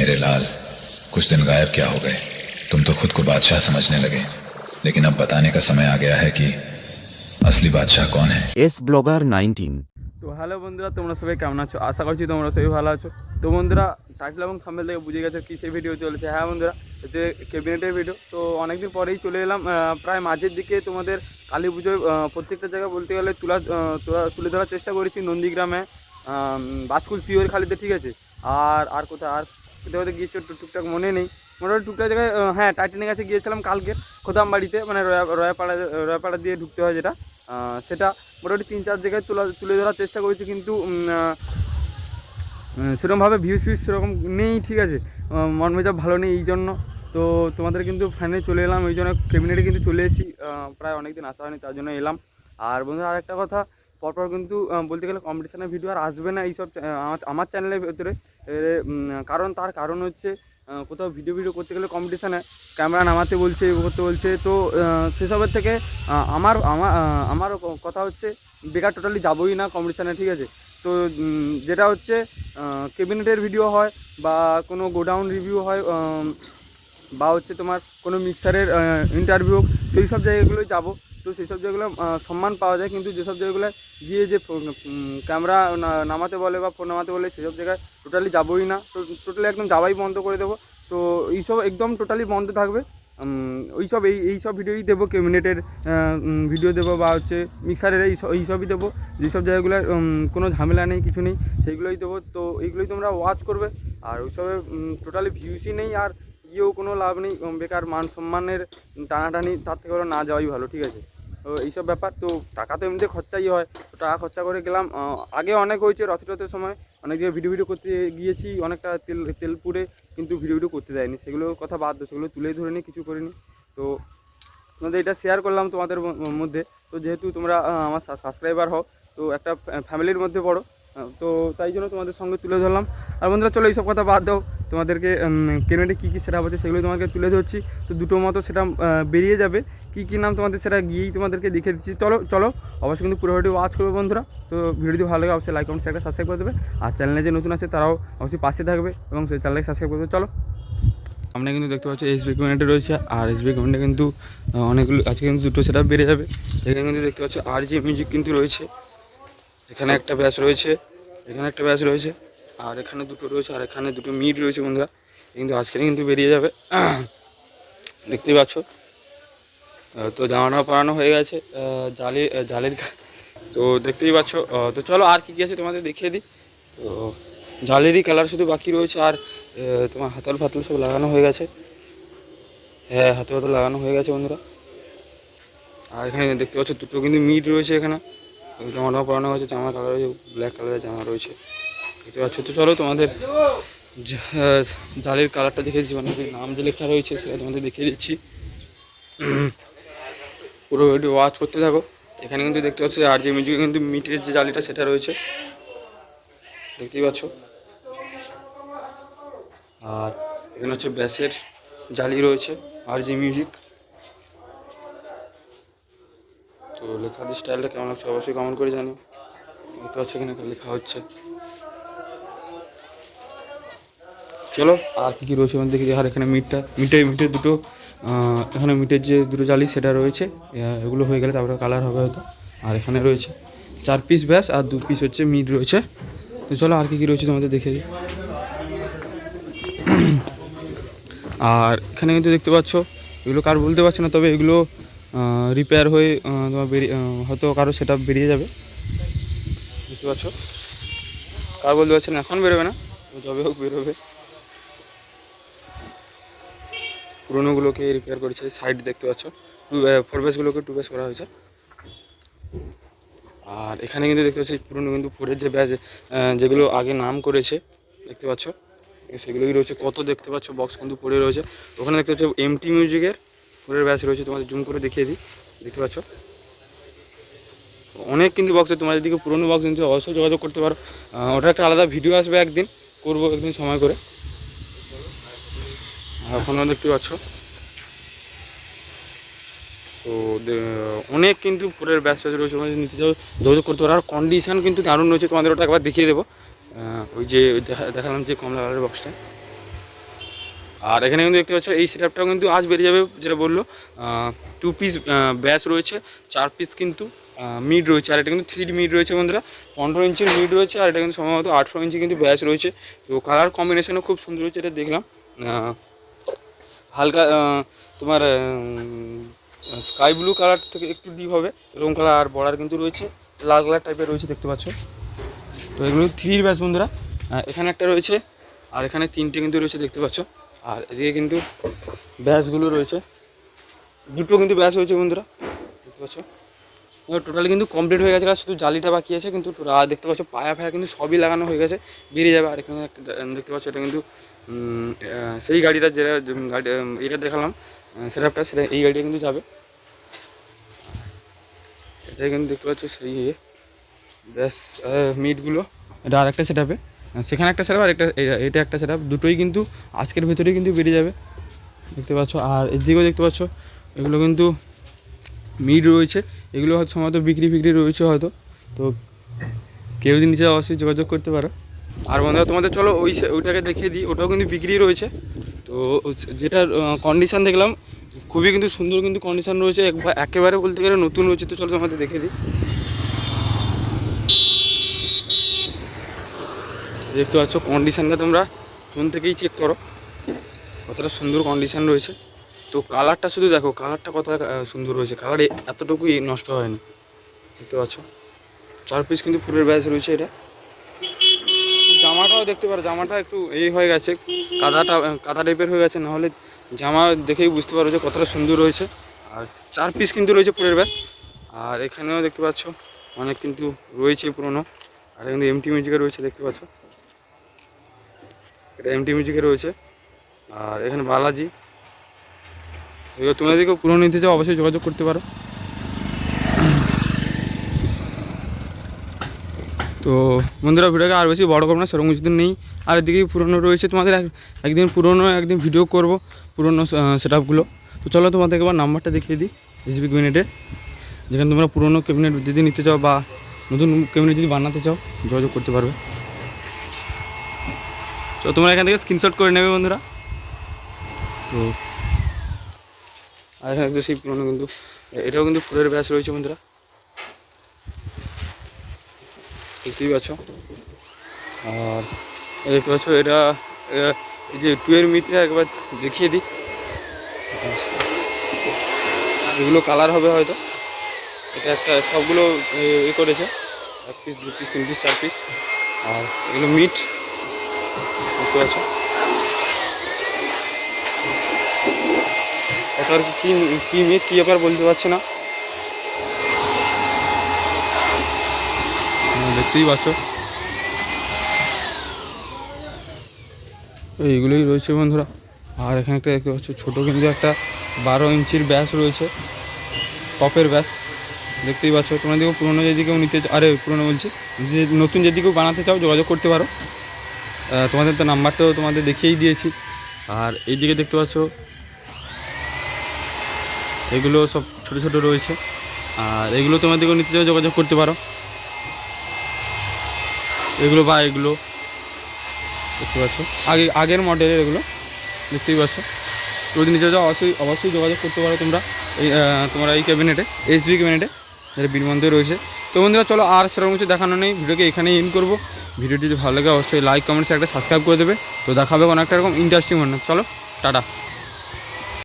मेरे लाल, कुछ दिन गायब क्या हो गए। तुम तो खुद को बादशाह समझने लगे, लेकिन अब बताने का समय आ गया है कि असली बादशाह कौन है। S blogger 19। তো হ্যালো বন্ধুরা, তোমরা সবাই কেমন আছো? আশা করছি তোমরা সবাই ভালো আছো। তো বন্ধুরা, টাইটেল এবং থাম্বনেল থেকে বুঝে গেছো কী সেই ভিডিও চলেছে। হ্যাঁ বন্ধুরা, এতে ক্যাবিনেটের ভিডিও। তো অনেকদিন পরেই চলে এলাম, প্রায় মাঝের দিকে তোমাদের কালী পুজোয় প্রত্যেকটা জায়গায় বলতে গেলে তুলে ধরার চেষ্টা করেছি। নন্দীগ্রামে, বাজকুল তিওরখালিতে, ঠিক আছে। আর কোথায় কোথাও গিয়েছি টুকটাক মনে নেই, মোটামুটি টুকটাক জায়গায়। হ্যাঁ, টাইটানিক কাছে গিয়েছিলাম কালকে, খোদামবাড়িতে, মানে রয়াপাড়া দিয়ে ঢুকতে হয় যেটা, সেটা মোটামুটি 3-4 জায়গায় তুলে ধরার চেষ্টা করেছি, কিন্তু সেরকমভাবে ভিউজ সেরকম নেই, ঠিক আছে। মন মেজাজ ভালো নেই এই জন্য। তো তোমাদের কিন্তু ফাইনালি চলে এলাম, ওই জন্য ক্যাবিনেটে কিন্তু চলে এসেছি। প্রায় অনেক দিন আসা হয়নি, তার জন্য এলাম। আর বন্ধুরা, আরেকটা কথা, পরপর কিন্তু বলতে গেলে কম্পিটিশানের ভিডিও আর আসবে না এইসব আমার চ্যানেলের ভেতরে। তার কারণ হচ্ছে, কোথাও ভিডিও করতে গেলে কম্পিটিশানে ক্যামেরা নামাতে বলছে, করতে বলছে। তো সেসবের থেকে আমার কথা হচ্ছে, বেকার টোটালি যাবোই না কম্পিটিশানে, ঠিক আছে। তো যেটা হচ্ছে ক্যাবিনেটের ভিডিও হয়, বা কোনো গোডাউন রিভিউ হয়, বা হচ্ছে তোমার কোনো মিক্সারের ইন্টারভিউ, সেই সব জায়গাগুলোই যাবো। তো সেই সব জায়গাগুলো সম্মান পাওয়া যায়, কিন্তু যেসব জায়গাগুলো গিয়ে যে ক্যামেরা নামাতে বলে বা ফোন নামাতে বলে, সেসব জায়গায় টোটালি যাবোই না। তো টোটালি একদম যাওয়াই বন্ধ করে দেবো। তো এইসব একদম টোটালি বন্ধ থাকবে। এইসব ভিডিওই দেবো, ক্যাবিনেটের ভিডিও দেবো, বা হচ্ছে মিক্সারের এইসবই দেবো। যেসব জায়গাগুলো কোনো ঝামেলা নেই, কিছু নেই, সেইগুলোই দেবো। তো এইগুলোই তোমরা ওয়াচ করবে। আর ওইসবে টোটালি ভিউসই নেই, আর গিয়েও কোনো লাভ নেই, বেকার মান সম্মানের টানাটানি, তার থেকে ওরা না যাওয়াই ভালো, ঠিক আছে। তো এইসব ব্যাপার। তো টাকা তো এমনিতে খরচাই হয়, তো টাকা খরচা করে গেলাম। আগে অনেক হয়েছে, রথের সময় অনেক জায়গায় ভিডিও করতে গিয়েছি, অনেকটা তেল পুড়ে, কিন্তু ভিডিও করতে দেয়নি। সেগুলোর কথা বাদ দাও, সেগুলো তুলে ধরে নিই, কিছু করিনি। তো তোমাদের এটা শেয়ার করলাম তোমাদের মধ্যে। তো যেহেতু তোমরা আমার সাবস্ক্রাইবার হও, তো একটা ফ্যামিলির মধ্যে পড়ো, তো তাই জন্য তোমাদের সঙ্গে তুলে ধরলাম। আর বন্ধুরা, চলো এইসব কথা বাদ দাও, তোমাদেরকে ক্যাবিনেটে কী সেটআপ হচ্ছে সেগুলো তোমাকে তুলে ধরছি। তো দুটো মতো সেটা বেরিয়ে যাবে, কী নাম তোমাদের সেটা গিয়েই তোমাদেরকে দেখে দিচ্ছি। চলো অবশ্যই কিন্তু পুরো ভিডিও ওয়াচ করবে বন্ধুরা। তো ভিডিওটি ভালো লাগে অবশ্যই লাইক কমেন্ট শেয়ার সাবস্ক্রাইব করে দেবে। আর চ্যানেলে যে নতুন আছে তারাও অবশ্যই পাশে থাকবে এবং সেই চ্যানেলকে সাবস্ক্রাইব করবে। চলো, আমরা কিন্তু দেখতে পাচ্ছি এসবি ক্যাবিনেটে রয়েছে, আর এসবি ক্যাবিনেটে কিন্তু অনেকগুলো আজকে কিন্তু দুটো সেটআপ বেড়ে যাবে। এখানে কিন্তু দেখতে পাচ্ছি RG মিউজিক কিন্তু রয়েছে, এখানে একটা ব্যাচ রয়েছে, এখানে একটা ব্যাচ রয়েছে, আর এখানে দুটো রয়েছে, আর এখানে দুটো মিড রয়েছে বন্ধুরা। কিন্তু আজকে কিন্তু বেরিয়ে যাবে, দেখতেই পাচ্ছ। তো জামানো পরানো হয়ে গেছে, জালের তো দেখতেই পাচ্ছ। তো চলো, আর কী আছে তোমাদের দেখিয়ে দিই। তো জালেরই কালার শুধু বাকি রয়েছে, আর তোমার হাতল ফাতল সব লাগানো হয়ে গেছে। হ্যাঁ, হাতল লাগানো হয়ে গেছে বন্ধুরা। আর এখানে দেখতে পাচ্ছ দুটো কিন্তু মিড রয়েছে, এখানে জামানো পরানো হয়েছে, জামা কালার রয়েছে, ব্ল্যাক কালারের জামা রয়েছে, দেখতে পাচ্ছ। তো চলো, তোমাদের জালের কালারটা দেখিয়ে দিচ্ছি, মানে নাম যে লেখা রয়েছে সেটা তোমাদের দেখিয়ে দিচ্ছি। পুরো ভিডিও ওয়াচ করতে থাকো। এখানে কিন্তু দেখতে পাচ্ছ RG মিউজিকে কিন্তু মিটের যে জালিটা সেটা রয়েছে, দেখতেই পাচ্ছ। আর এখানে হচ্ছে ব্যাসের জালি রয়েছে, RG মিউজিক। তো লেখার স্টাইলটা কেমন লাগছে অবশ্যই কমেন্ট করে জানিও। দেখতে পাচ্ছ এখানে লেখা হচ্ছে। চলো, আর কী রয়েছে আমাদের দেখি। আর এখানে মিটের দুটো, এখানে মিটের যে দুটো জালি সেটা রয়েছে, এগুলো হয়ে গেলে তারপরে কালার হবে হয়তো। আর এখানে রয়েছে 4 পিস ব্যাস, আর 2 পিস হচ্ছে মিট রয়েছে। তো চলো, আর কী রয়েছে তোমাদের দেখে দিই। আর এখানে কিন্তু দেখতে পাচ্ছ, এগুলো কার বলতে পারছি না, তবে এগুলো রিপেয়ার হয়ে তোমার হয়তো কারো সেটা বেরিয়ে যাবে, দেখতে পাচ্ছ। কার বলতে পারছি না, এখন বেরোবে না, যবে হোক বেরোবে। পুরোনোগুলোকে রিপেয়ার করেছে, সাইড দেখতে পাচ্ছ 4 বেসগুলোকে 2 বেস করা হয়েছে। আর এখানে কিন্তু দেখতে পাচ্ছি পুরনো কিন্তু 4-এর যে ব্যাচ, যেগুলো আগে নাম করেছে, দেখতে পাচ্ছ সেগুলোই রয়েছে। কত দেখতে পাচ্ছ বক্স কিন্তু পড়ে রয়েছে। ওখানে দেখতে পাচ্ছ MT মিউজিকের 4-এর ব্যাচ রয়েছে, তোমাদের জুম করে দেখিয়ে দিই, দেখতে পাচ্ছ অনেক কিন্তু বক্স। তোমার দিকে পুরনো বক্স কিন্তু অবশ্যই যোগাযোগ করতে পারো। ওটা একটা আলাদা ভিডিও আসবে, করবো একদিন সময় করে। এখনও দেখতে পাচ্ছ। তো অনেক কিন্তু পরের ব্যাচ রয়েছে, নিতে যোগাযোগ করতে পারো। আর কন্ডিশান কিন্তু দারুণ রয়েছে, তোমাদের ওটা একবার দেখিয়ে দেবো। ওই যে দেখালাম যে কমলা কালারের বক্সটা, আর এখানে কিন্তু দেখতে পাচ্ছ এই সেটআপটাও কিন্তু আজ বেরিয়ে যাবে, যেটা বললো 2 পিস ব্যাস রয়েছে, 4 পিস কিন্তু মিড রয়েছে, আর এটা কিন্তু 3D মিড রয়েছে বন্ধুরা, 15 ইঞ্চির মিড রয়েছে, আর এটা কিন্তু সম্ভবত 18 ইঞ্চি কিন্তু ব্যাস রয়েছে। তো কালার কম্বিনেশনও খুব সুন্দর হয়েছে, এটা দেখলাম হালকা তোমার স্কাই ব্লু কালার থেকে একটু ডিপ হবে এরকম কালার, আর বর্ডার কিন্তু রয়েছে লাল কালার টাইপের রয়েছে দেখতে পাচ্ছ। তো এগুলো 3 ব্যাস বন্ধুরা, এখানে একটা রয়েছে আর এখানে 3টে কিন্তু রয়েছে দেখতে পাচ্ছ, আর এদিকে কিন্তু ব্যাসগুলো রয়েছে, দুটো কিন্তু ব্যাস হয়েছে বন্ধুরা দেখতে পাচ্ছ। টোটালি কিন্তু কমপ্লিট হয়ে গেছে, শুধু জালিটা বাকি আছে, কিন্তু দেখতে পাচ্ছ পায়া ফায়া কিন্তু সবই লাগানো হয়ে গেছে, বেরিয়ে যাবে। আর এখানে একটা দেখতে পাচ্ছ এটা কিন্তু সেই গাড়িটা যেটা গাড়ি এটা দেখালাম সেটআপটা, সেটা এই গাড়িটা কিন্তু যাবে, এটাই কিন্তু দেখতে পাচ্ছ সেই ব্যাস মিটগুলো। এটা আর একটা সেটআপে, সেখানে একটা সেটআপ আর এটা একটা সেটআপ, দুটোই কিন্তু আজকের ভিতরেই কিন্তু বেরিয়ে যাবে দেখতে পাচ্ছ। আর এদিকেও দেখতে পাচ্ছ এগুলো কিন্তু মিড রয়েছে, এগুলো হয়তো সম্ভবত বিক্রি রয়েছে হয়তো, তো কেউ যদি নিচে অবশ্যই যোগাযোগ করতে পারো। আর বন্ধুরা তোমাদের চলো ওইটাকে দেখিয়ে দিই, ওটাও কিন্তু বিক্রি রয়েছে। তো যেটার কন্ডিশান দেখলাম খুবই কিন্তু সুন্দর কিন্তু কন্ডিশান রয়েছে, একেবারে বলতে গেলে নতুন রয়েছে। তো চলো তোমাদের দেখিয়ে দিই, দেখতে পাচ্ছ কন্ডিশানটা তোমরা ফোন থেকেই চেক করো কতটা সুন্দর কন্ডিশান রয়েছে। তো কালারটা শুধু দেখো, কালারটা কতটা সুন্দর রয়েছে, কালার এতটুকুই নষ্ট হয়নি দেখতে পাচ্ছ। 4 পিস কিন্তু ফুলের ব্যাস রয়েছে এটা। জামাটাও দেখতে পারো, জামাটা একটু হয়ে গেছে, কাদা টাইপের হয়ে গেছে, নাহলে জামা দেখেই বুঝতে পারো যে কতটা সুন্দর রয়েছে। আর 4 পিস কিন্তু রয়েছে ফুলের ব্যাস। আর এখানেও দেখতে পাচ্ছ অনেক কিন্তু রয়েছে পুরোনো, আর কিন্তু এমটি মিউজিকে রয়েছে দেখতে পাচ্ছ, এটা এমটি মিউজিকে রয়েছে। আর এখানে বালাজি, এবার তোমাদেরকেও পুরো নিতে চাও অবশ্যই যোগাযোগ করতে পারো। তো বন্ধুরা ভিডিওকে আর বেশি বড় করবো না, সেরকম কিছু নেই। আর এদিকেই পুরনো রয়েছে, তোমাদের একদিন ভিডিও করব পুরনো সেটআপগুলো। তো চলো তোমাদেরকে এবার নাম্বারটা দেখিয়ে দিই এসবি ক্যাবিনেটের, যেখানে তোমরা পুরনো ক্যাবিনেট যদি নিতে চাও বা নতুন ক্যাবিনেট যদি বানাতে চাও যোগাযোগ করতে পারবে। তো তোমরা এখান থেকে স্ক্রিনশট করে নেবে বন্ধুরা। তো আর এখানে সেই পুরনো কিন্তু এটাও কিন্তু ফুলের ব্যাস রয়েছে বন্ধুরা দেখতেই পাচ্ছ। আর দেখতে পাচ্ছ এটা এই যে 2 মিটটা একবার দেখিয়ে দিই, এগুলো কালার হবে হয়তো, এটা একটা সবগুলো করেছে 1 পিস 2 পিস 3 পিস 4 পিস, আর এগুলো মিট দেখতে পাচ্ছ। এটা আর কি মিট কী ব্যাপার বলতে পারছি না, দেখতেই পাচ্ছ। তো এইগুলোই রয়েছে বন্ধুরা। আর এখানে একটা দেখতে পাচ্ছ ছোটো কিন্তু একটা 12 ইঞ্চির ব্যাস রয়েছে, কপের ব্যাস দেখতেই পাচ্ছ। তোমরা দেখো পুরোনো যদি কেউ নিতে পুরোনো বলছি, নতুন যদি কেউ বানাতে চাও যোগাযোগ করতে পারো। তোমাদের তো নাম্বারটাও তোমাদের দেখিয়েই দিয়েছি। আর এইদিকে দেখতে পাচ্ছ এগুলো সব ছোটো ছোটো রয়েছে, আর এগুলো তোমাদেরকেও নিতে চাও যোগাযোগ করতে পারো। এগুলো বা এগুলো দেখতে পাচ্ছ আগের মডেলের, এগুলো দেখতেই পাচ্ছ। যদি নিতে চাও অবশ্যই যোগাযোগ করতে পারো তোমরা এই ক্যাবিনেটে, এসবি ক্যাবিনেটে, যেটা বীরমন্দিরে রয়েছে। তো বন্ধুরা চলো আর সেরকম কিছু দেখানো নেই, ভিডিওকে এখানেই এন্ড করবো। ভিডিওটি যদি ভালো লাগে অবশ্যই লাইক কমেন্টস একটা সাবস্ক্রাইব করে দেবে। তো দেখাবে কোনো একটা এরকম ইন্টারেস্টিং মনে, চলো টাটা।